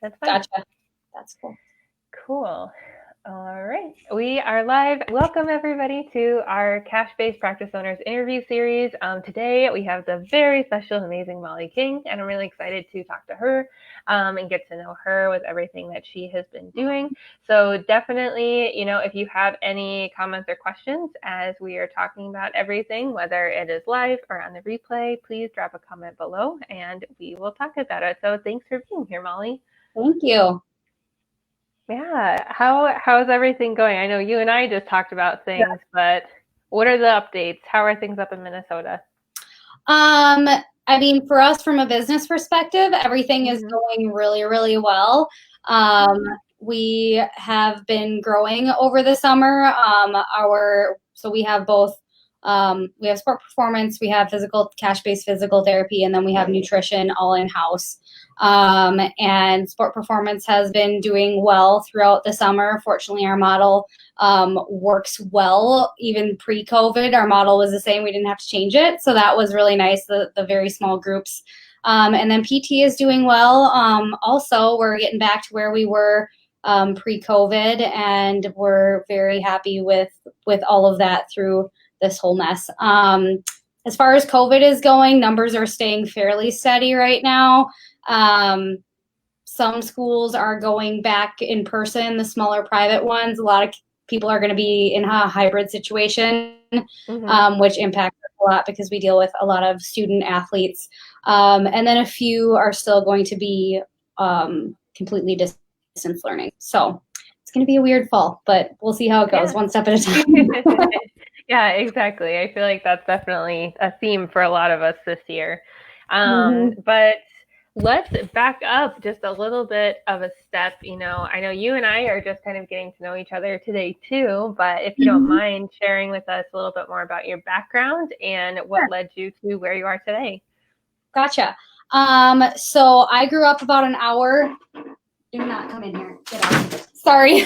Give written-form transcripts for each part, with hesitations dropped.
That's fine. Gotcha. That's cool. Cool. All right. We are live. Welcome, everybody, to our Cash Based Practice Owners interview series. Today, we have the very special, amazing Molly King, and I'm really excited to talk to her and get to know her with everything that she has been doing. So, definitely, if you have any comments or questions as we are talking about everything, whether it is live or on the replay, please drop a comment below and we will talk about it. So, thanks for being here, Molly. Thank you. Yeah. How's everything going? I know you and I just talked about things, but what are the updates? How are things up in Minnesota? I mean, for us from a business perspective, everything is going really, really well. We have been growing over the summer. So we have both, we have sport performance, we have cash-based physical therapy, and then we have nutrition all in-house. And sport performance has been doing well throughout the summer. Fortunately, our model works well. Even pre-COVID, our model was the same. We didn't have to change it. So that was really nice, the very small groups. And then PT is doing well. Also, we're getting back to where we were pre-COVID, and we're very happy with all of that through this whole mess. As far as COVID is going, numbers are staying fairly steady right now. Some schools are going back in person, the smaller private ones. A lot of people are going to be in a hybrid situation, which impacts us a lot because we deal with a lot of student athletes. And then a few are still going to be completely distance learning. So it's going to be a weird fall, but we'll see how it goes, one step at a time. Yeah, exactly. I feel like that's definitely a theme for a lot of us this year. But let's back up just a little bit of a step. I know you and I are just kind of getting to know each other today too, but if you don't mind sharing with us a little bit more about your background and what led you to where you are today. Gotcha. So I grew up about an hour. Do not come in here. Get out. Sorry.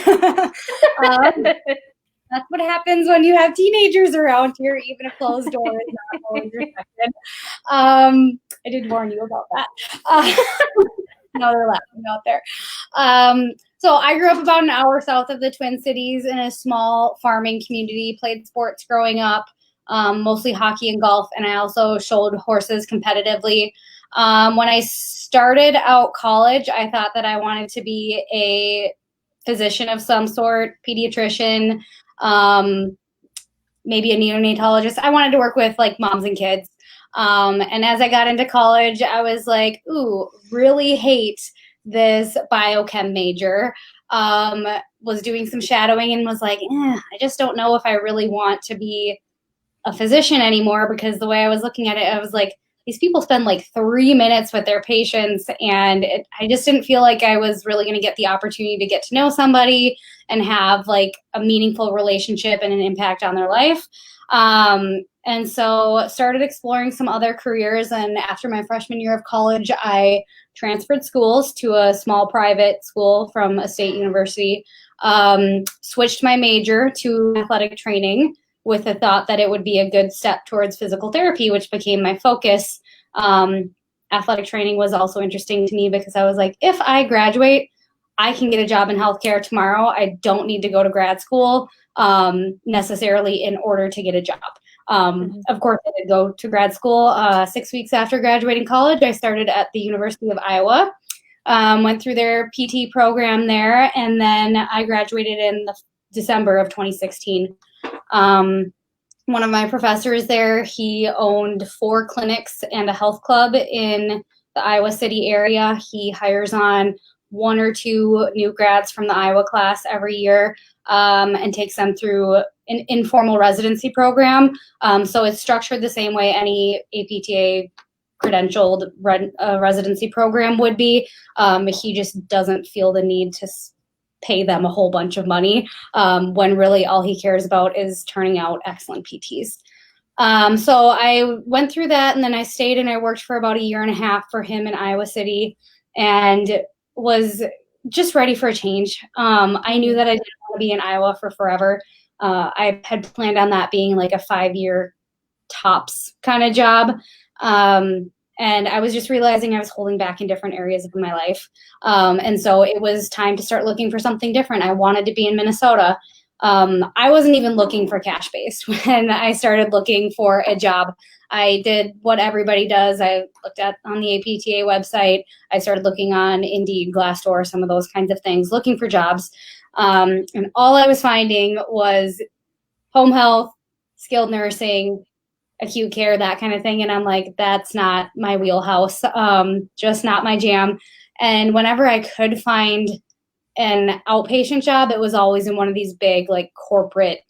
That's what happens when you have teenagers around here. Even a closed door is not always respected. I did warn you about that. No, they're laughing out there. So I grew up about an hour south of the Twin Cities in a small farming community, played sports growing up, mostly hockey and golf, and I also showed horses competitively. When I started out college, I thought that I wanted to be a physician of some sort, pediatrician, maybe a neonatologist. I wanted to work with like moms and kids. And as I got into college, I was like, ooh, really hate this biochem major. Was doing some shadowing and was like, I just don't know if I really want to be a physician anymore, because the way I was looking at it, I was like, these people spend like 3 minutes with their patients, and I just didn't feel like I was really going to get the opportunity to get to know somebody and have like a meaningful relationship and an impact on their life. And so started exploring some other careers. And after my freshman year of college, I transferred schools to a small private school from a state university, switched my major to athletic training with the thought that it would be a good step towards physical therapy, which became my focus. Athletic training was also interesting to me because I was like, if I graduate, I can get a job in healthcare tomorrow. I don't need to go to grad school necessarily in order to get a job. Of course, I did go to grad school 6 weeks after graduating college. I started at the University of Iowa, went through their PT program there, and then I graduated in December of 2016. One of my professors there, he owned 4 clinics and a health club in the Iowa City area. He hires on 1 or 2 new grads from the Iowa class every year, and takes them through an informal residency program. So it's structured the same way any APTA credentialed residency program would be. He just doesn't feel the need to pay them a whole bunch of money, when really all he cares about is turning out excellent PTs. So I went through that, and then I stayed and I worked for about 1.5 years for him in Iowa City, and was just ready for a change. I knew that I didn't want to be in Iowa for forever. I had planned on that being like a 5-year tops kind of job. And I was just realizing I was holding back in different areas of my life. And so it was time to start looking for something different. I wanted to be in Minnesota. I wasn't even looking for cash-based when I started looking for a job. I did what everybody does. I looked at on the APTA website. I started looking on Indeed, Glassdoor, some of those kinds of things, looking for jobs. And all I was finding was home health, skilled nursing, acute care, that kind of thing. And I'm like, that's not my wheelhouse, just not my jam. And whenever I could find an outpatient job, it was always in one of these big like corporate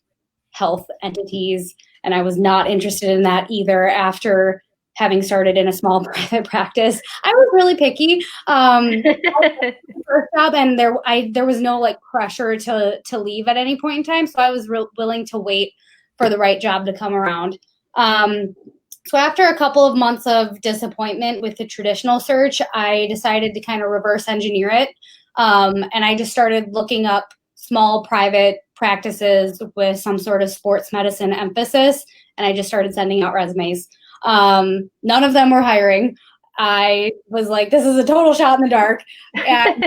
health entities. And I was not interested in that either after having started in a small private practice. I was really picky. First job, and there was no like pressure to leave at any point in time. So I was willing to wait for the right job to come around. So after a couple of months of disappointment with the traditional search, I decided to kind of reverse engineer it. And I just started looking up small private practices with some sort of sports medicine emphasis. And I just started sending out resumes. None of them were hiring. I was like, this is a total shot in the dark. And,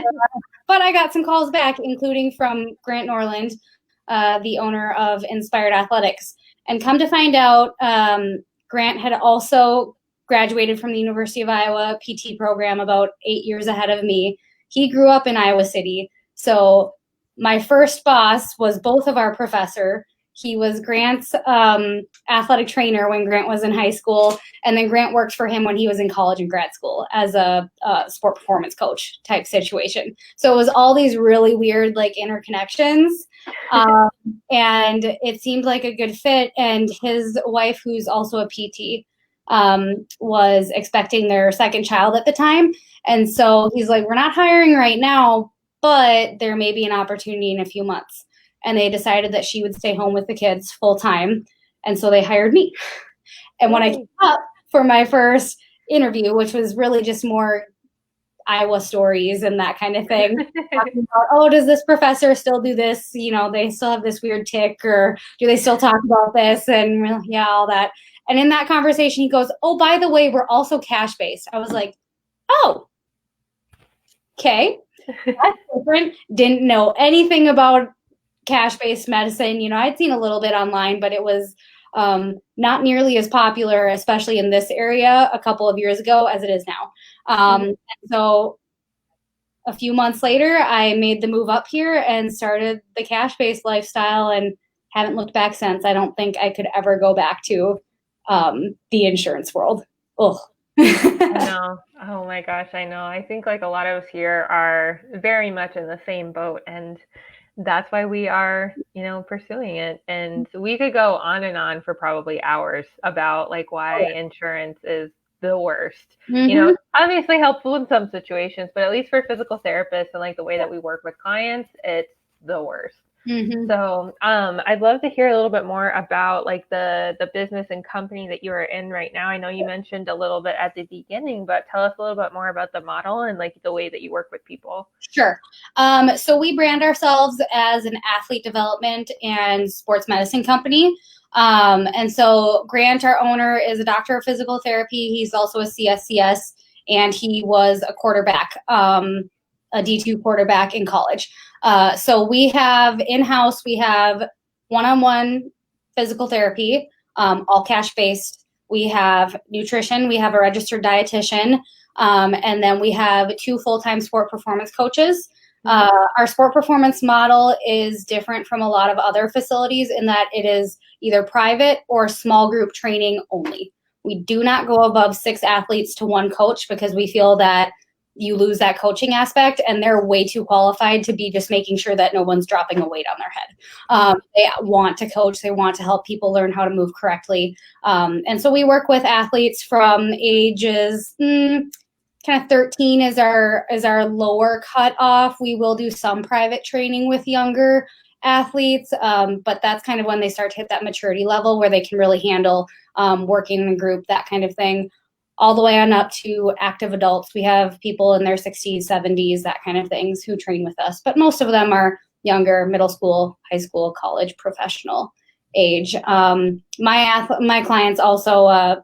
but I got some calls back, including from Grant Norland, the owner of Inspired Athletx. And come to find out, Grant had also graduated from the University of Iowa PT program about 8 years ahead of me. He grew up in Iowa City. So my first boss was both of our professor. He was Grant's athletic trainer when Grant was in high school. And then Grant worked for him when he was in college and grad school as a sport performance coach type situation. So it was all these really weird like interconnections. And it seemed like a good fit. And his wife, who's also a PT, was expecting their second child at the time. And so he's like, we're not hiring right now, but there may be an opportunity in a few months. And they decided that she would stay home with the kids full time. And so they hired me. And when I came up for my first interview, which was really just more Iowa stories and that kind of thing, talking about, oh, does this professor still do this? You know, they still have this weird tick, or do they still talk about this? And yeah, all that. And in that conversation, he goes, oh, by the way, we're also cash-based. I was like, oh, okay. That's different. Didn't know anything about cash-based medicine. You know, I'd seen a little bit online, but it was not nearly as popular, especially in this area a couple of years ago as it is now. And so a few months later, I made the move up here and started the cash-based lifestyle and haven't looked back since. I don't think I could ever go back to the insurance world. Ugh. I know. Oh my gosh, I know. I think like a lot of us here are very much in the same boat, and that's why we are, you know, pursuing it. And we could go on and on for probably hours about like why insurance is the worst. You know, obviously helpful in some situations, but at least for physical therapists and like the way that we work with clients, it's the worst. So I'd love to hear a little bit more about like the business and company that you are in right now. I know you mentioned a little bit at the beginning, but tell us a little bit more about the model and like the way that you work with people. Sure. So we brand ourselves as an athlete development and sports medicine company. And so Grant, our owner, is a doctor of physical therapy. He's also a CSCS, and he was a quarterback, a D2 quarterback in college. So we have in-house, we have one-on-one physical therapy, all cash-based. We have nutrition. We have a registered dietitian. And then we have 2 full-time sport performance coaches. Our sport performance model is different from a lot of other facilities in that it is either private or small group training only. We do not go above 6 athletes to 1 coach because we feel that you lose that coaching aspect, and they're way too qualified to be just making sure that no one's dropping a weight on their head. They want to coach. They want to help people learn how to move correctly. And so we work with athletes from ages kind of 13 is our lower cutoff. We will do some private training with younger athletes, but that's kind of when they start to hit that maturity level where they can really handle working in a group, that kind of thing. All the way on up to active adults. We have people in their 60s, 70s, that kind of things who train with us. But most of them are younger, middle school, high school, college, professional age. My clients also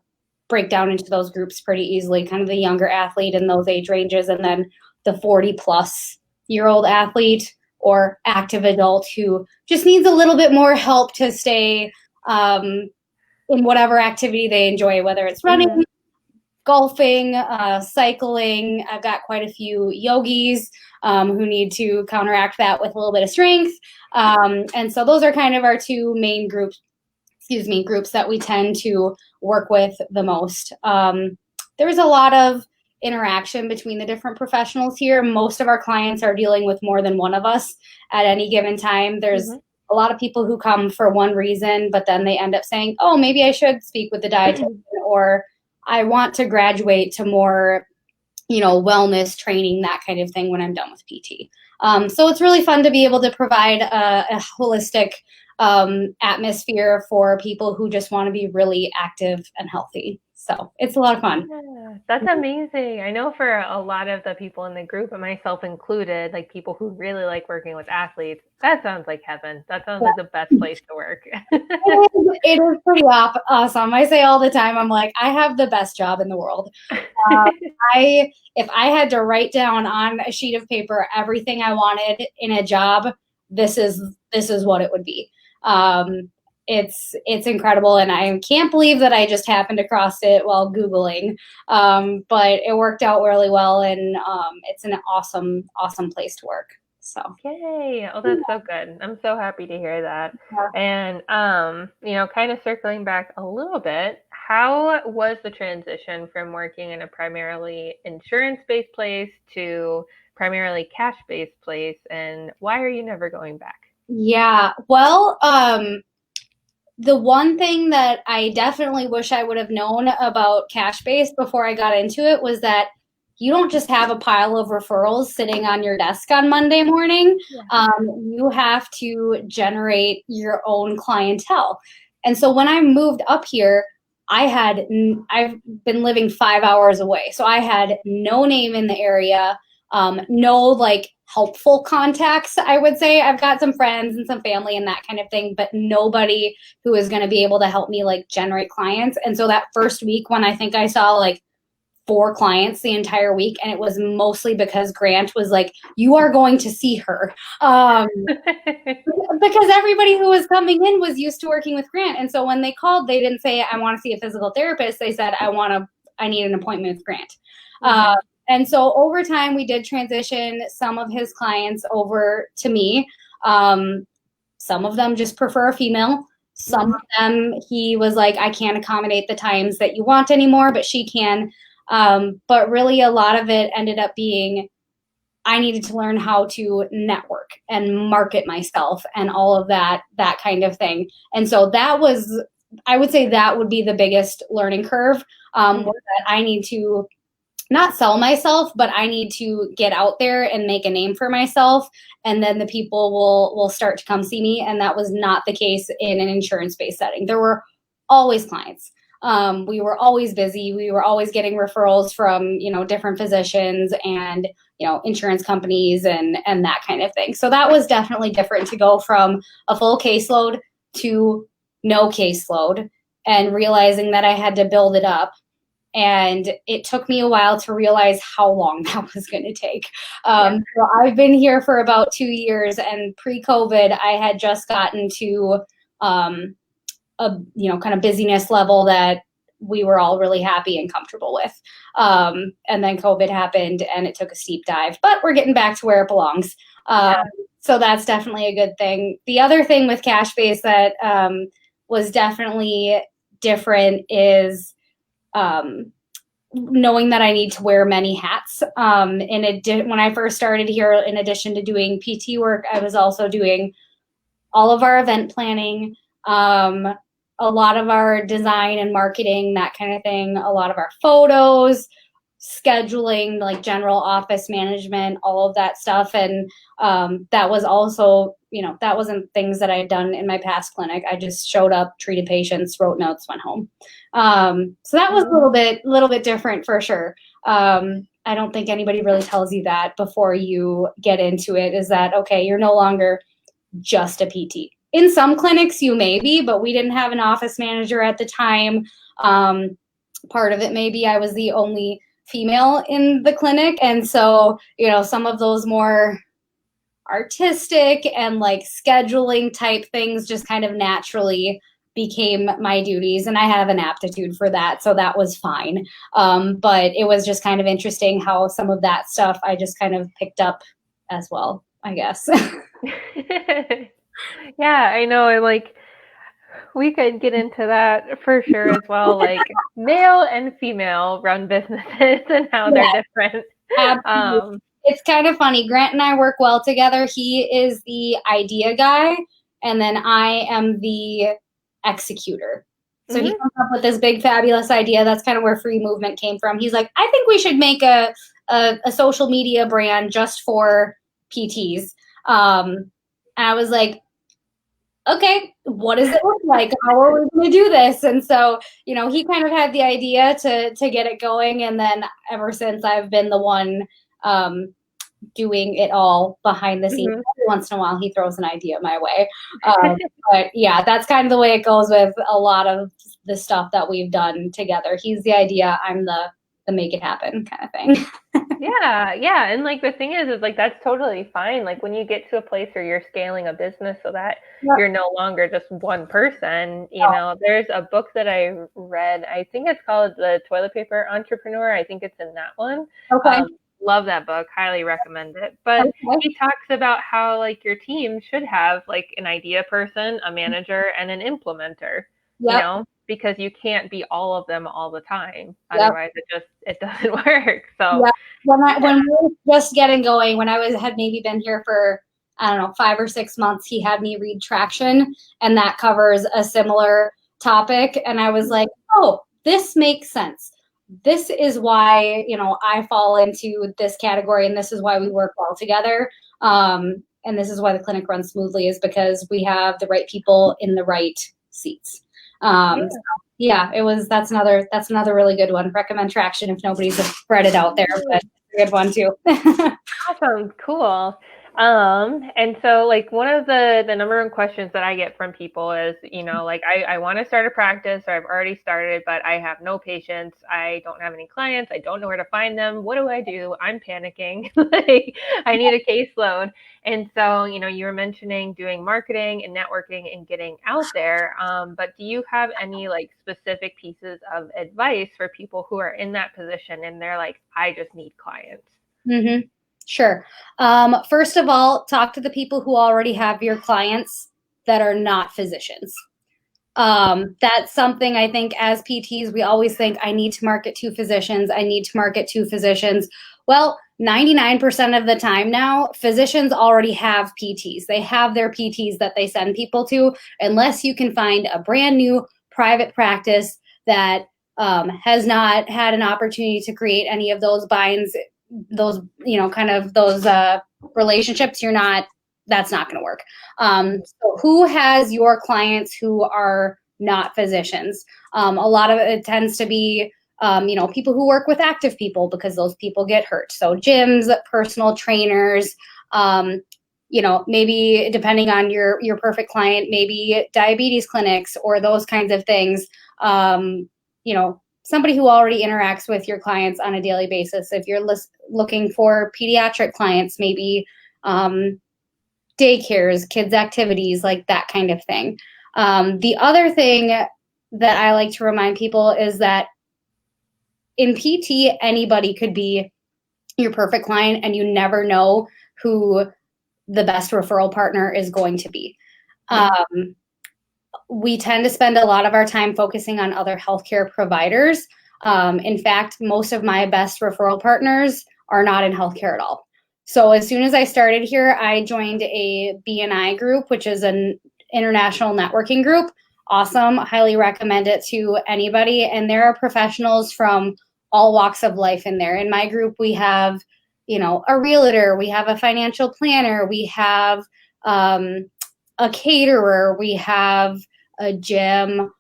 break down into those groups pretty easily, kind of the younger athlete in those age ranges, and then the 40-plus-year-old athlete or active adult who just needs a little bit more help to stay in whatever activity they enjoy, whether it's running, golfing, cycling. I've got quite a few yogis who need to counteract that with a little bit of strength. And so those are kind of our two main groups that we tend to work with the most. There's a lot of interaction between the different professionals here. Most of our clients are dealing with more than one of us at any given time. There's a lot of people who come for one reason, but then they end up saying, oh, maybe I should speak with the dietitian, or I want to graduate to more, wellness training, that kind of thing when I'm done with PT. So it's really fun to be able to provide a holistic atmosphere for people who just want to be really active and healthy. So it's a lot of fun. Yeah, that's amazing. I know for a lot of the people in the group, and myself included, like people who really like working with athletes, that sounds like heaven. That sounds like the best place to work. It is pretty awesome. I say all the time, I'm like, I have the best job in the world. If I had to write down on a sheet of paper everything I wanted in a job, this is what it would be. It's incredible, and I can't believe that I just happened across it while Googling, but it worked out really well, and it's an awesome place to work. So yay! Oh, that's so good. I'm so happy to hear that. And kind of circling back a little bit, how was the transition from working in a primarily insurance-based place to primarily cash-based place, and why are you never going back? Yeah, well, the one thing that I definitely wish I would have known about cash-based before I got into it was that you don't just have a pile of referrals sitting on your desk on Monday morning. You have to generate your own clientele. And so when I moved up here, I've been living 5 hours away. So I had no name in the area, no helpful contacts, I would say. I've got some friends and some family and that kind of thing, but nobody who is going to be able to help me generate clients. And so that first week when I think I saw 4 clients the entire week, and it was mostly because Grant was like, you are going to see her. Because everybody who was coming in was used to working with Grant. And so when they called, they didn't say, I want to see a physical therapist. They said, I need an appointment with Grant. And so over time, we did transition some of his clients over to me. Some of them just prefer a female. Some of them, he was like, I can't accommodate the times that you want anymore, but she can. But really a lot of it ended up being, I needed to learn how to network and market myself and all of that kind of thing. And so I would say that would be the biggest learning curve, that I need to not sell myself, but I need to get out there and make a name for myself. And then the people will start to come see me. And that was not the case in an insurance-based setting. There were always clients. We were always busy. We were always getting referrals from, different physicians and, insurance companies and that kind of thing. So that was definitely different to go from a full caseload to no caseload and realizing that I had to build it up. And it took me a while to realize how long that was going to take. So I've been here for about 2 years, and pre-COVID, I had just gotten to a kind of busyness level that we were all really happy and comfortable with. And then COVID happened, and it took a steep dive, but we're getting back to where it belongs. So that's definitely a good thing. The other thing with cash-based that was definitely different is knowing that I need to wear many hats. When I first started here, in addition to doing PT work, I was also doing all of our event planning, a lot of our design and marketing, that kind of thing, a lot of our photos, scheduling, general office management, all of that stuff. And that was also, that wasn't things that I had done in my past clinic. I just showed up, treated patients, wrote notes, went home. So that was a little bit different for sure. I don't think anybody really tells you that before you get into it, is that, okay, you're no longer just a PT. In some clinics you may be, but we didn't have an office manager at the time. part of it maybe I was the only female in the clinic. And so, some of those more artistic and like scheduling type things just kind of naturally became my duties, and I have an aptitude for that, so that was fine. But it was just kind of interesting how some of that stuff I just kind of picked up as well, I guess. Yeah, I know. Like, we could get into that for sure as well, like male and female run businesses and how they're different. Absolutely. It's kind of funny. Grant and I work well together. He is the idea guy, and then I am the executor. So he comes up with this big, fabulous idea. That's kind of where Free Movement came from. He's like, I think we should make a social media brand just for PTs. And I was like, okay, what does it look like? How are we going to do this? And so, he kind of had the idea to get it going. And then ever since, I've been the one doing it all behind the scenes. Every once in a while, he throws an idea my way. But yeah, that's kind of the way it goes with a lot of the stuff that we've done together. He's the idea. I'm the make it happen kind of thing. Yeah. And like the thing is like that's totally fine. Like when you get to a place where you're scaling a business so that you're no longer just one person, there's a book that I read. I think it's called The Toilet Paper Entrepreneur. I think it's in that one. Okay. Love that book. Highly recommend it. But he talks about how like your team should have like an idea person, a manager, and an implementer. Because you can't be all of them all the time. Otherwise it doesn't work. So when we were just getting going, when I had maybe been here for, I don't know, 5 or 6 months, he had me read Traction, and that covers a similar topic. And I was like, oh, this makes sense. This is why, I fall into this category, and this is why we work well together. And this is why the clinic runs smoothly, is because we have the right people in the right seats. That's another really good one. Recommend Traction if nobody's read it out there, but it's a good one too. Awesome. Cool. And so like one of the number one questions that I get from people is, like I want to start a practice, or I've already started, but I have no patients. I don't have any clients. I don't know where to find them. What do? I'm panicking. Like I need a caseload. And so, you were mentioning doing marketing and networking and getting out there. But do you have any like specific pieces of advice for people who are in that position and they're like, I just need clients? Mm-hmm. Sure. First of all, talk to the people who already have your clients that are not physicians. That's something I think as PTs, we always think, I need to market to physicians. I need to market to physicians. Well, 99% of the time now, physicians already have PTs. They have their PTs that they send people to, unless you can find a brand new private practice that has not had an opportunity to create any of those binds, those relationships. That's not going to work. So who has your clients who are not physicians? A lot of it tends to be people who work with active people, because those people get hurt. So gyms, personal trainers, maybe depending on your perfect client, maybe diabetes clinics or those kinds of things. Somebody who already interacts with your clients on a daily basis. If you're looking for pediatric clients, maybe daycares, kids' activities, like that kind of thing. The other thing that I like to remind people is that in PT, anybody could be your perfect client, and you never know who the best referral partner is going to be. We tend to spend a lot of our time focusing on other healthcare providers. In fact, most of my best referral partners are not in healthcare at all. So as soon as I started here, I joined a BNI group, which is an international networking group. Awesome. Highly recommend it to anybody. And there are professionals from all walks of life in there. In my group, we have, a realtor, we have a financial planner, we have a caterer, we have a gym,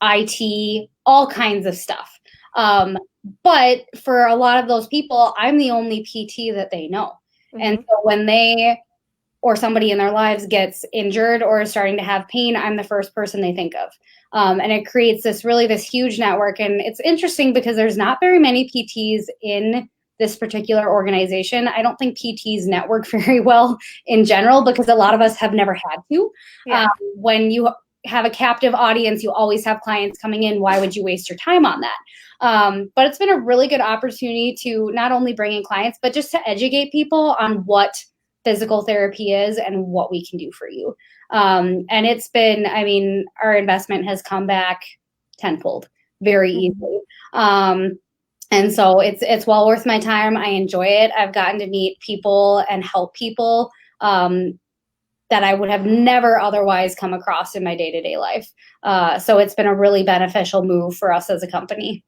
IT, all kinds of stuff. But for a lot of those people, I'm the only PT that they know. And so when they or somebody in their lives gets injured or is starting to have pain, I'm the first person they think of. And it creates this huge network. And it's interesting because there's not very many PTs in this particular organization. I don't think PTs network very well in general because a lot of us have never had to. Yeah. When you have a captive audience, you always have clients coming in. Why would you waste your time on that? But it's been a really good opportunity to not only bring in clients, but just to educate people on what physical therapy is and what we can do for you. And it's been, I mean, our investment has come back tenfold very easily. And so it's well worth my time. I enjoy it. I've gotten to meet people and help people that I would have never otherwise come across in my day-to-day life. So it's been a really beneficial move for us as a company.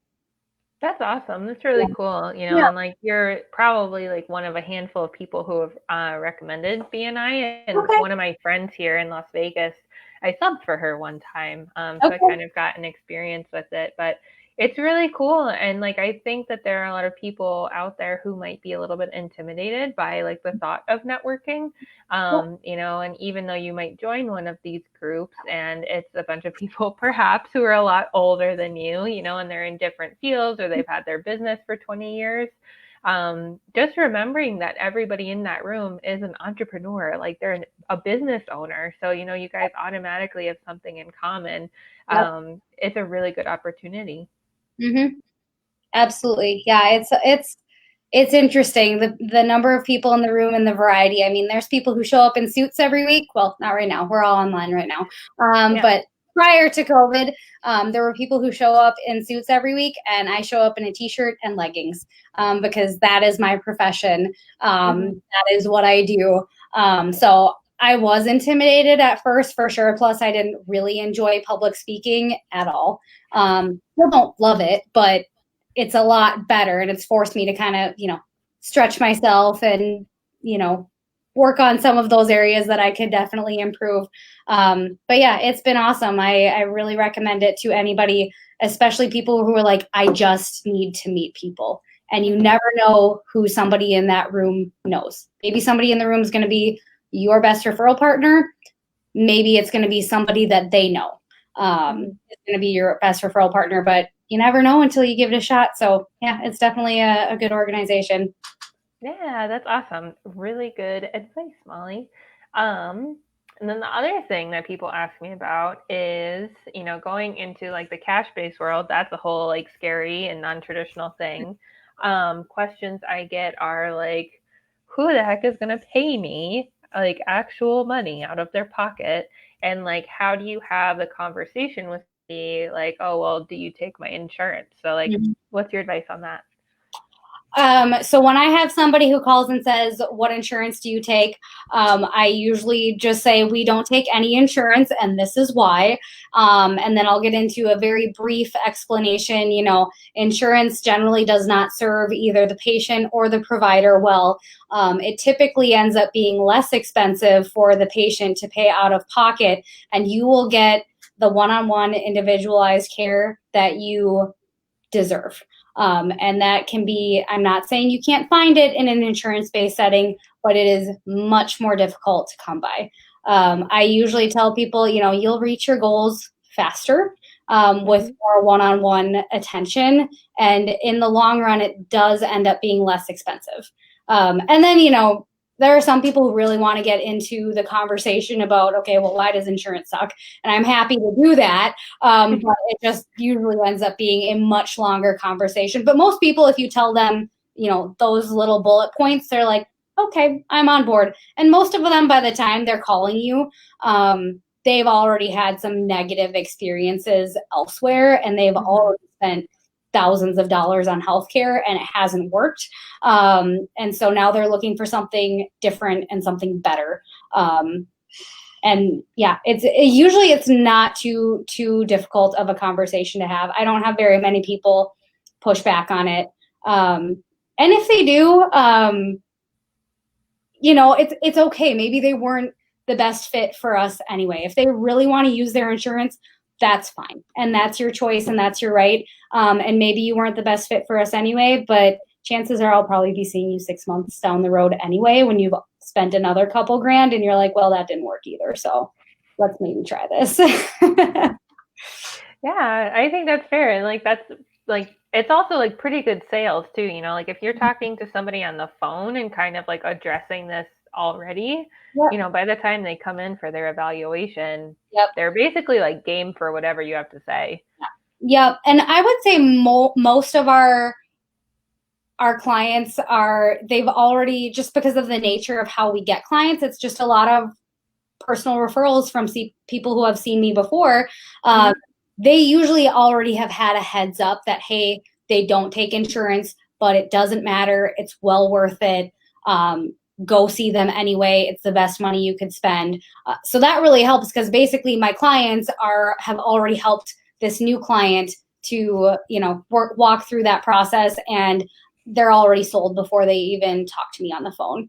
That's awesome. That's really cool. You know, and like you're probably like one of a handful of people who have recommended BNI. And one of my friends here in Las Vegas, I subbed for her one time. So I kind of got an experience with it. But it's really cool. And like I think that there are a lot of people out there who might be a little bit intimidated by like the thought of networking. You know, and even though you might join one of these groups and it's a bunch of people perhaps who are a lot older than you know, and they're in different fields or they've had their business for 20 years, just remembering that everybody in that room is an entrepreneur, like they're a business owner. So, you know, you guys automatically have something in common. It's a really good opportunity. Absolutely. Yeah, it's interesting, the number of people in the room and the variety. I mean, there's people who show up in suits every week. Well, not right now. We're all online right now. But prior to COVID, there were people who show up in suits every week, and I show up in a t-shirt and leggings because that is my profession. That is what I do. So I was intimidated at first, for sure. Plus, I didn't really enjoy public speaking at all. Still don't love it, but it's a lot better, and it's forced me to kind of, you know, stretch myself and, you know, work on some of those areas that I could definitely improve. But yeah, it's been awesome. I really recommend it to anybody, especially people who are like, I just need to meet people. And you never know who somebody in that room knows. Maybe somebody in the room is going to be your best referral partner. Maybe it's going to be somebody that they know. It's going to be your best referral partner, but you never know until you give it a shot. So yeah, it's definitely a good organization. Yeah, that's awesome. Really good advice, Molly. And then the other thing that people ask me about is, you know, going into like the cash-based world, that's a whole like scary and non-traditional thing. Questions I get are like, who the heck is going to pay me like actual money out of their pocket? And like, how do you have the conversation with me? Like, oh, well, do you take my insurance? So like, what's your advice on that? So when I have somebody who calls and says, what insurance do you take? I usually just say, we don't take any insurance, and this is why. And then I'll get into a very brief explanation. You know, insurance generally does not serve either the patient or the provider well. It typically ends up being less expensive for the patient to pay out of pocket, and you will get the one-on-one individualized care that you deserve. And that can be, I'm not saying you can't find it in an insurance-based setting, but it is much more difficult to come by. I usually tell people, you know, you'll reach your goals faster with more one-on-one attention. And in the long run, it does end up being less expensive. And then, you know, there are some people who really want to get into the conversation about, okay, well, why does insurance suck? And I'm happy to do that. But it just usually ends up being a much longer conversation. But most people, if you tell them, you know, those little bullet points, they're like, okay, I'm on board. And most of them, by the time they're calling you, they've already had some negative experiences elsewhere, and they've already spent thousands of dollars on healthcare, and it hasn't worked. And so now they're looking for something different and something better. And yeah, usually it's not too difficult of a conversation to have. I don't have very many people push back on it. And if they do, you know, it's okay. Maybe they weren't the best fit for us anyway. If they really want to use their insurance, that's fine. And that's your choice and that's your right. And maybe you weren't the best fit for us anyway, but chances are I'll probably be seeing you 6 months down the road anyway when you've spent another couple grand and you're like, well, that didn't work either. So let's maybe try this. Yeah, I think that's fair. And like that's like it's also like pretty good sales too, you know, like if you're talking to somebody on the phone and kind of like addressing this already, you Yep. know, by the time they come in for their evaluation, Yep. they're basically like game for whatever you have to say. Yep. And I would say most of our clients they've already, just because of the nature of how we get clients, it's just a lot of personal referrals from people who have seen me before. Mm-hmm. They usually already have had a heads up that, hey, they don't take insurance, but it doesn't matter. It's well worth it. Go see them anyway. It's the best money you could spend. So that really helps, because basically my clients have already helped this new client to, walk through that process, and they're already sold before they even talk to me on the phone.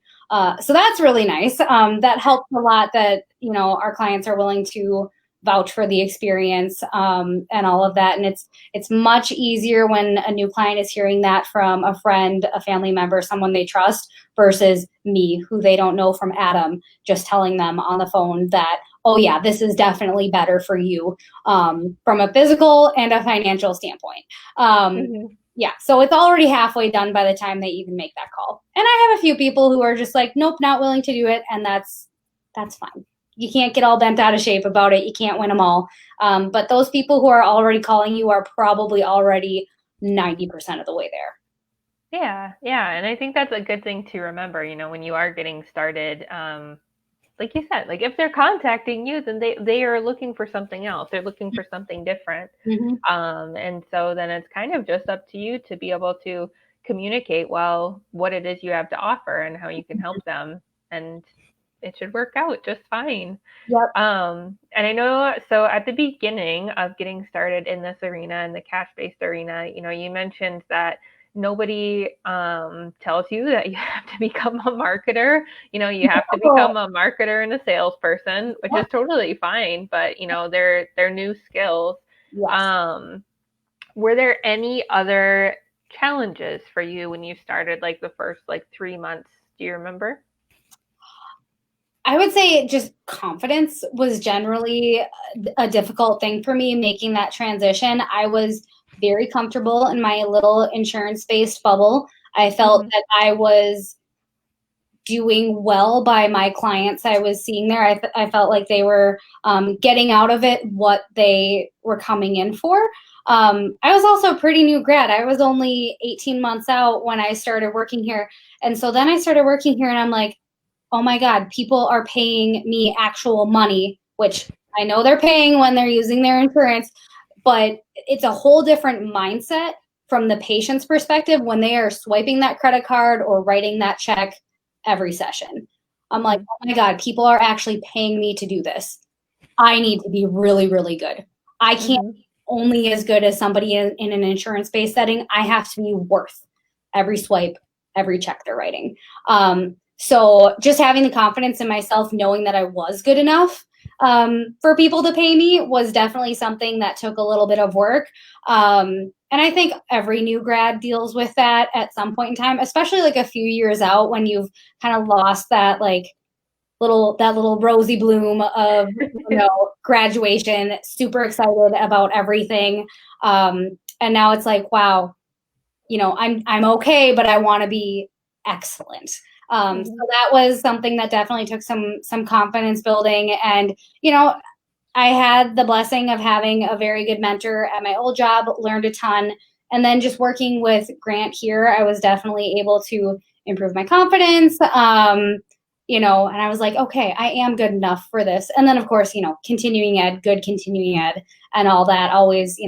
So that's really nice. That helps a lot that, our clients are willing to vouch for the experience, and all of that. And it's much easier when a new client is hearing that from a friend, a family member, someone they trust, versus me, who they don't know from Adam, just telling them on the phone that, oh yeah, this is definitely better for you, from a physical and a financial standpoint. Mm-hmm. Yeah, so it's already halfway done by the time they even make that call. And I have a few people who are just like, nope, not willing to do it, and that's fine. You can't get all bent out of shape about it. You can't win them all. But those people who are already calling you are probably already 90% of the way there. Yeah, yeah, and I think that's a good thing to remember, you know, when you are getting started. Like you said, like if they're contacting you, then they are looking for something else. They're looking for something different. Mm-hmm. And so then it's kind of just up to you to be able to communicate well what it is you have to offer and how you can help them, and it should work out just fine. Yep. And I know, so at the beginning of getting started in this arena, in the cash-based arena, you know, you mentioned that nobody tells you that you have to become a marketer. You know, you have to become a marketer and a salesperson, which is totally fine, but you know, they're new skills. Yes. Um, were there any other challenges for you when you started, like the first like 3 months? Do you remember? I would say just confidence was generally a difficult thing for me making that transition. I was very comfortable in my little insurance-based bubble. I felt that I was doing well by my clients I was seeing there. I felt like they were getting out of it what they were coming in for. I was also a pretty new grad. I was only 18 months out when I started working here. And so then I started working here and I'm like, oh my God, people are paying me actual money, which I know they're paying when they're using their insurance, but it's a whole different mindset from the patient's perspective when they are swiping that credit card or writing that check every session. I'm like, oh my God, people are actually paying me to do this. I need to be really, really good. I can't be only as good as somebody in an insurance-based setting. I have to be worth every swipe, every check they're writing. So just having the confidence in myself, knowing that I was good enough for people to pay me, was definitely something that took a little bit of work. And I think every new grad deals with that at some point in time, especially like a few years out when you've kind of lost that little rosy bloom of graduation, super excited about everything. And now it's like, wow, I'm okay, but I want to be excellent. So that was something that definitely took some confidence building. And, I had the blessing of having a very good mentor at my old job, learned a ton. And then just working with Grant here, I was definitely able to improve my confidence. And I was like, okay, I am good enough for this. And then, of course, continuing ed and all that always,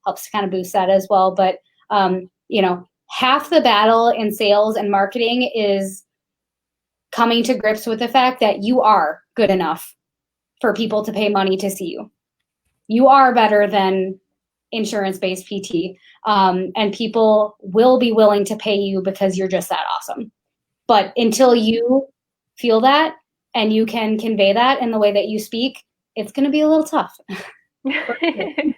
helps to kind of boost that as well. But, half the battle in sales and marketing is coming to grips with the fact that you are good enough for people to pay money to see you. You are better than insurance-based PT, and people will be willing to pay you because you're just that awesome. But until you feel that and you can convey that in the way that you speak, it's going to be a little tough. Yeah,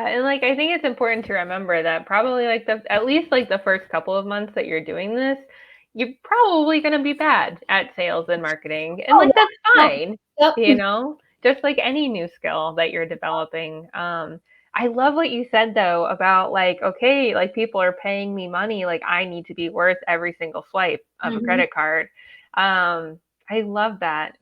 and like I think it's important to remember that probably like at least like the first couple of months that you're doing this, you're probably going to be bad at sales and marketing. And Oh, like, that's yeah. fine, Yep. you know, just like any new skill that you're developing. I love what you said though about like, okay, like people are paying me money, like I need to be worth every single swipe of a Mhm. credit card. I love that.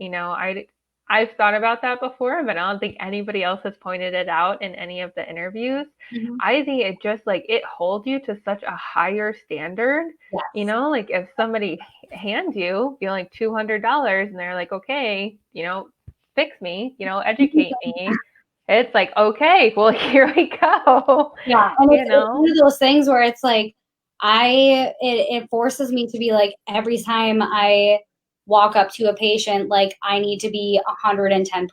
I've thought about that before, but I don't think anybody else has pointed it out in any of the interviews. Mhm. I think it just like it holds you to such a higher standard. Yes. Like if somebody hands you, like $200 and they're like, okay, fix me, educate me. It's like, okay, well, here we go. Yeah, and you it's one know? of those things where it's like it forces me to be like every time I walk up to a patient, like I need to be 110%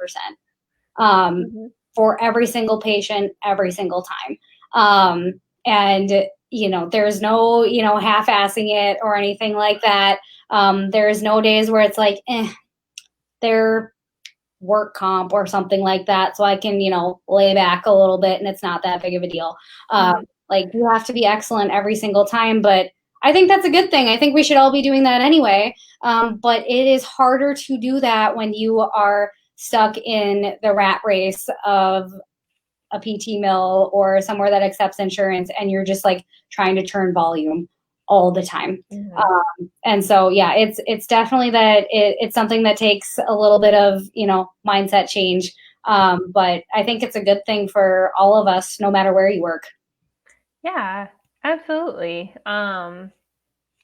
um, Mm-hmm. for every single patient every single time. And there's no half-assing it or anything like that. There's no days where it's like, they're work comp or something like that, so I can lay back a little bit and it's not that big of a deal. Mm-hmm. Like, you have to be excellent every single time, but I think that's a good thing. I think we should all be doing that anyway. But it is harder to do that when you are stuck in the rat race of a PT mill or somewhere that accepts insurance and you're just like trying to turn volume all the time. Mm-hmm. And so, yeah, it's definitely that it's something that takes a little bit of, mindset change. But I think it's a good thing for all of us, no matter where you work. Yeah, absolutely.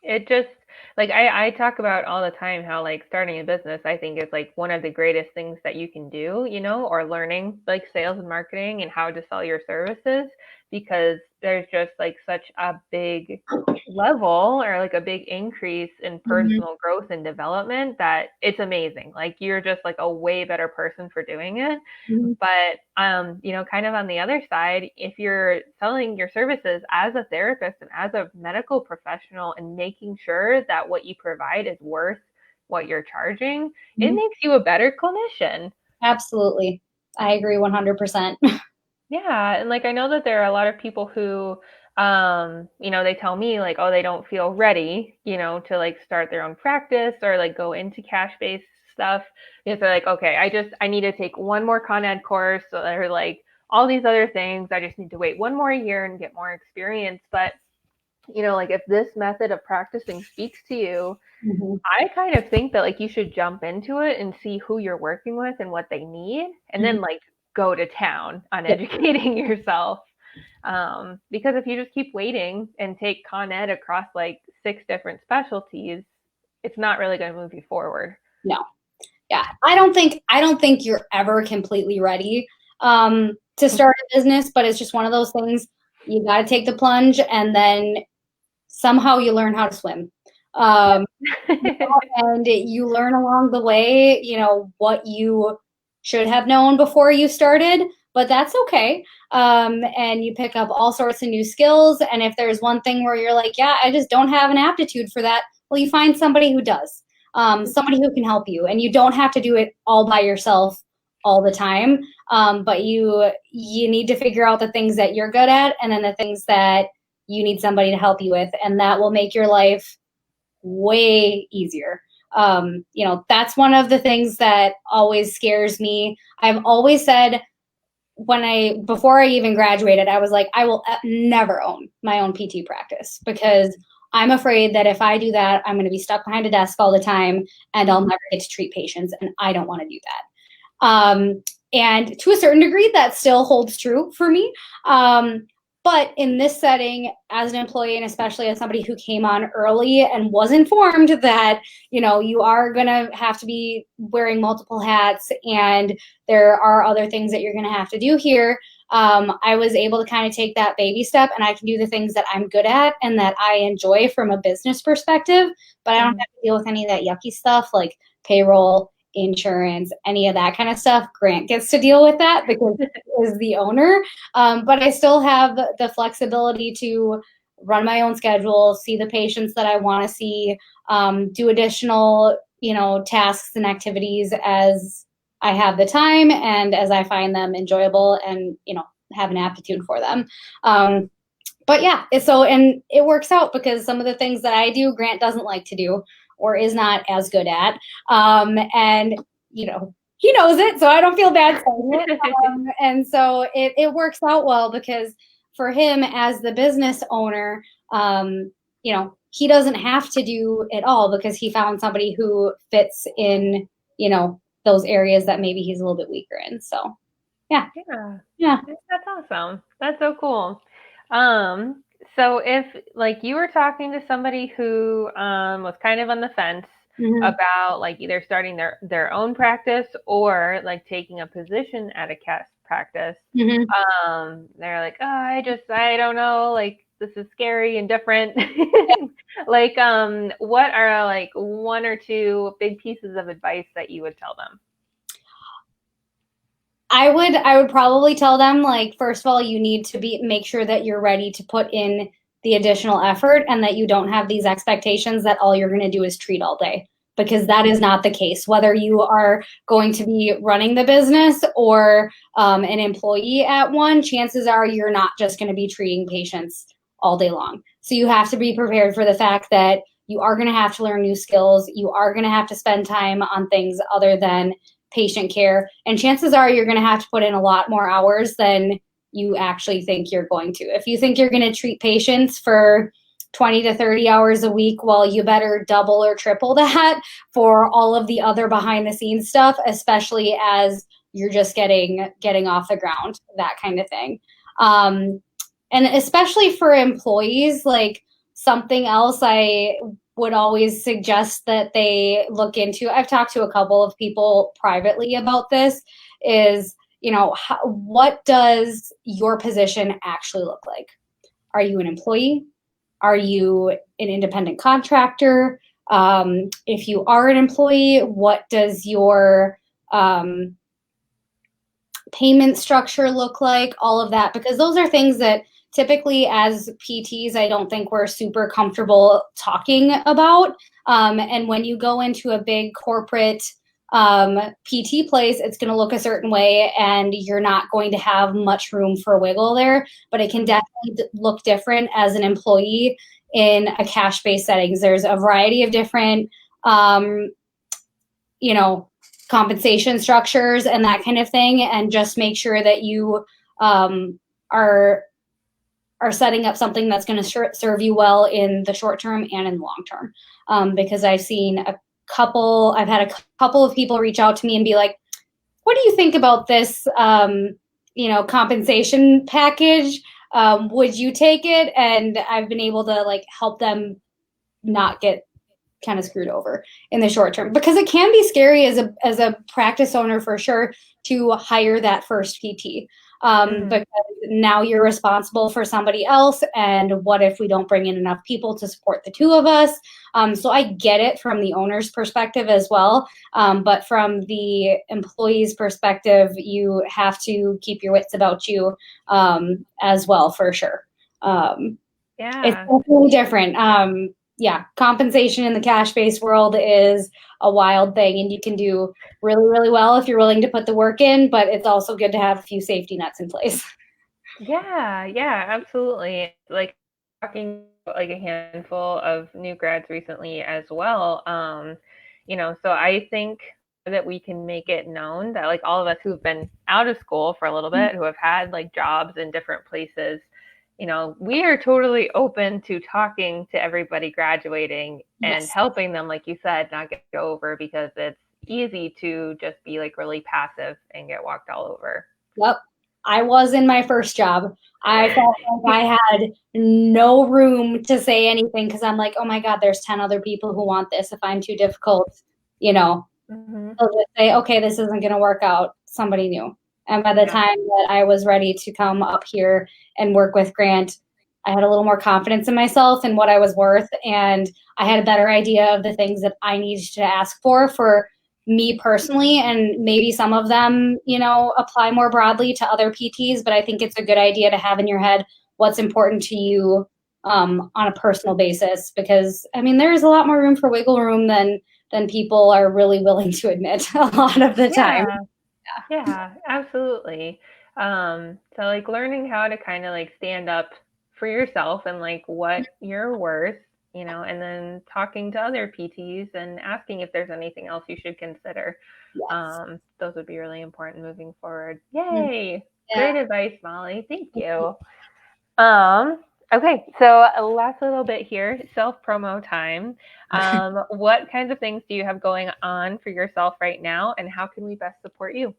It just like I talk about all the time how like starting a business I think is like one of the greatest things that you can do, or learning like sales and marketing and how to sell your services because there's just like such a big level or like a big increase in Mhm. personal growth and development that it's amazing. Like you're just like a way better person for doing it. Mhm. But kind of on the other side, if you're selling your services as a therapist and as a medical professional and making sure that what you provide is worth what you're charging, it Mhm. makes you a better clinician. Absolutely. I agree 100%. Yeah, and like I know that there are a lot of people who they tell me like, oh, they don't feel ready, to like start their own practice or like go into cash-based stuff. Because they're like, okay, I need to take one more Con Ed course, so they're like all these other things. I just need to wait one more year and get more experience. But like if this method of practicing speaks to you, Mhm. I kind of think that like you should jump into it and see who you're working with and what they need, and Mhm. then like go to town on Yeah. educating yourself. Because if you just keep waiting and take Con Ed across like 6 different specialties, it's not really going to move you forward. No. Yeah. I don't think you're ever completely ready to start a business, but it's just one of those things. You got to take the plunge, and then somehow you learn how to swim. Um, and you learn along the way, what you should have known before you started, but that's okay. And you pick up all sorts of new skills. And if there's one thing where you're like, yeah, I just don't have an aptitude for that, well, you find somebody who does, somebody who can help you. And you don't have to do it all by yourself all the time. But you need to figure out the things that you're good at, and then the things that you need somebody to help you with. And that will make your life way easier. That's one of the things that always scares me. I've always said, before I even graduated, I was like, I will never own my own PT practice because I'm afraid that if I do that, I'm going to be stuck behind a desk all the time and I'll never get to treat patients. And I don't want to do that. And to a certain degree, that still holds true for me. But in this setting, as an employee, and especially as somebody who came on early and was informed that, you are going to have to be wearing multiple hats and there are other things that you're going to have to do here, I was able to kind of take that baby step, and I can do the things that I'm good at and that I enjoy from a business perspective, but I don't have to deal with any of that yucky stuff like payroll, insurance, any of that kind of stuff. Grant gets to deal with that because he is the owner. But I still have the flexibility to run my own schedule, see the patients that I want to see, do additional, tasks and activities as I have the time and as I find them enjoyable and, have an aptitude for them. But yeah, and it works out because some of the things that I do, Grant doesn't like to do or is not as good at. And, he knows it, so I don't feel bad saying it. And so it works out well because for him as the business owner, he doesn't have to do it all because he found somebody who fits in, those areas that maybe he's a little bit weaker in. So, yeah. Yeah. Yeah. That's awesome. That's so cool. Um, so if like you were talking to somebody who was kind of on the fence Mm-hmm. about like either starting their own practice or like taking a position at a CAS practice, Mm-hmm. they're like, oh, I don't know, like this is scary and different. Like, what are like one or two big pieces of advice that you would tell them? I would probably tell them, like, first of all, you need to make sure that you're ready to put in the additional effort and that you don't have these expectations that all you're going to do is treat all day, because that is not the case. Whether you are going to be running the business or an employee at one, chances are you're not just going to be treating patients all day long. So you have to be prepared for the fact that you are going to have to learn new skills. You are going to have to spend time on things other than patient care. And chances are you're going to have to put in a lot more hours than you actually think you're going to. If you think you're going to treat patients for 20 to 30 hours a week, well, you better double or triple that for all of the other behind the scenes stuff, especially as you're just getting off the ground, that kind of thing. And especially for employees, like, something else I would always suggest that they look into, I've talked to a couple of people privately about this, is, what does your position actually look like? Are you an employee? Are you an independent contractor? If you are an employee, what does your payment structure look like? All of that, because those are things that typically as PTs, I don't think we're super comfortable talking about. And when you go into a big corporate PT place, it's going to look a certain way and you're not going to have much room for wiggle there, but it can definitely look different as an employee in a cash-based settings. There's a variety of different, compensation structures and that kind of thing, and just make sure that you are setting up something that's going to serve you well in the short term and in the long term. Because I've had a couple of people reach out to me and be like, what do you think about this, compensation package? Would you take it? And I've been able to like help them not get kind of screwed over in the short term, because it can be scary as a practice owner for sure to hire that first PT. Because now you're responsible for somebody else, and what if we don't bring in enough people to support the two of us? So I get it from the owner's perspective as well, but from the employee's perspective, you have to keep your wits about you as well, for sure. It's definitely different. Compensation in the cash-based world is a wild thing, and you can do really, really well if you're willing to put the work in, but it's also good to have a few safety nets in place. Yeah, absolutely. Like talking about, like a handful of new grads recently as well. So I think that we can make it known that like all of us who've been out of school for a little bit, who have had like jobs in different places, we are totally open to talking to everybody graduating and helping them, like you said, not get over, because it's easy to just be like really passive and get walked all over. Yep. I was in my first job. I felt like I had no room to say anything because I'm like, oh my God, there's 10 other people who want this. If I'm too difficult, they'll just say, okay, this isn't going to work out. Somebody new. And by the time that I was ready to come up here and work with Grant, I had a little more confidence in myself and what I was worth. And I had a better idea of the things that I needed to ask for me personally. And maybe some of them, apply more broadly to other PTs. But I think it's a good idea to have in your head what's important to you on a personal basis. Because, there's a lot more room for wiggle room than people are really willing to admit a lot of the time. Yeah, absolutely. So like learning how to kind of like stand up for yourself and like what you're worth, and then talking to other PTs and asking if there's anything else you should consider. Yes. Those would be really important moving forward. Mm, Yay! yeah. Great advice, Molly. Thank you. Um, okay, so last little bit here, self promo time. What kinds of things do you have going on for yourself right now, and how can we best support you?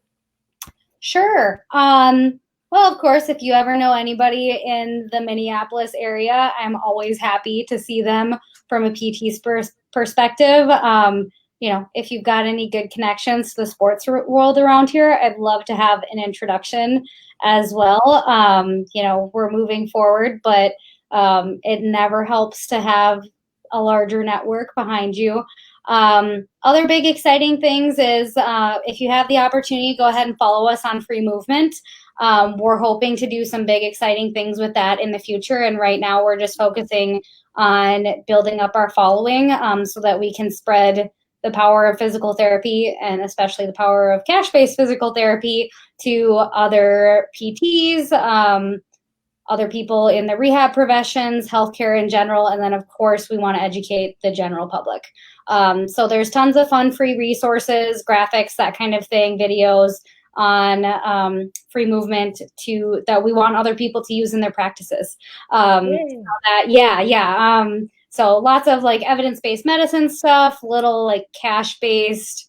Sure. Well, of course, if you ever know anybody in the Minneapolis area, I'm always happy to see them from a PT's perspective. If you've got any good connections to the sports world around here, I'd love to have an introduction as well. We're moving forward, but it never helps to have a larger network behind you. Other big exciting things is if you have the opportunity, go ahead and follow us on FreeMVMT. We're hoping to do some big exciting things with that in the future. And right now we're just focusing on building up our following so that we can spread the power of physical therapy and especially the power of cash-based physical therapy to other PTs, other people in the rehab professions, healthcare in general, and then of course we want to educate the general public. So there's tons of fun free resources, graphics, that kind of thing, videos on FreeMVMT that we want other people to use in their practices. So lots of like evidence-based medicine stuff, little like cash-based,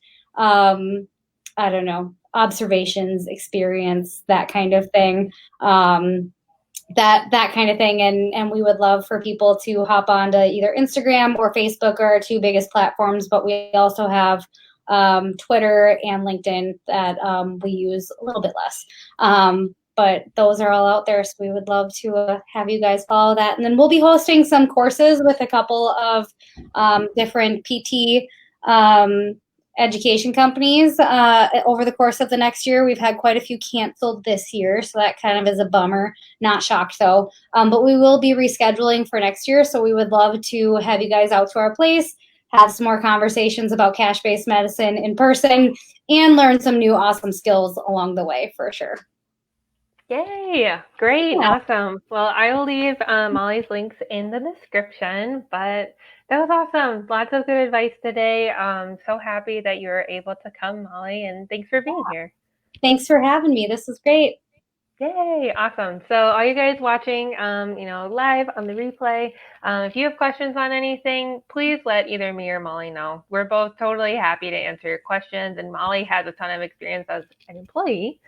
observations, experience, that kind of thing. That kind of thing, and we would love for people to hop onto either Instagram or Facebook are our two biggest platforms, but we also have Twitter and LinkedIn that we use a little bit less, but those are all out there, so we would love to have you guys follow that. And then we'll be hosting some courses with a couple of different PT education companies over the course of the next year. We've had quite a few canceled this year, so that kind of is a bummer. Not shocked though, but we will be rescheduling for next year, so we would love to have you guys out to our place, have some more conversations about cash-based medicine in person, and learn some new awesome skills along the way for sure. Yay! Great, Yeah. awesome. Well, I will leave Molly's links in the description, but that was awesome. Lots of good advice today. So happy that you were able to come, Molly, and thanks for being here. Thanks for having me. This was great. Yay, awesome. So all you guys watching, live on the replay, if you have questions on anything, please let either me or Molly know. We're both totally happy to answer your questions, and Molly has a ton of experience as an employee,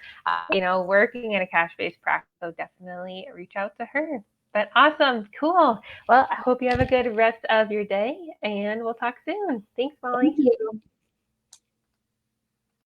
working in a cash-based practice, so definitely reach out to her. But awesome, cool. Well, I hope you have a good rest of your day, and we'll talk soon. Thanks, Molly. Thank you.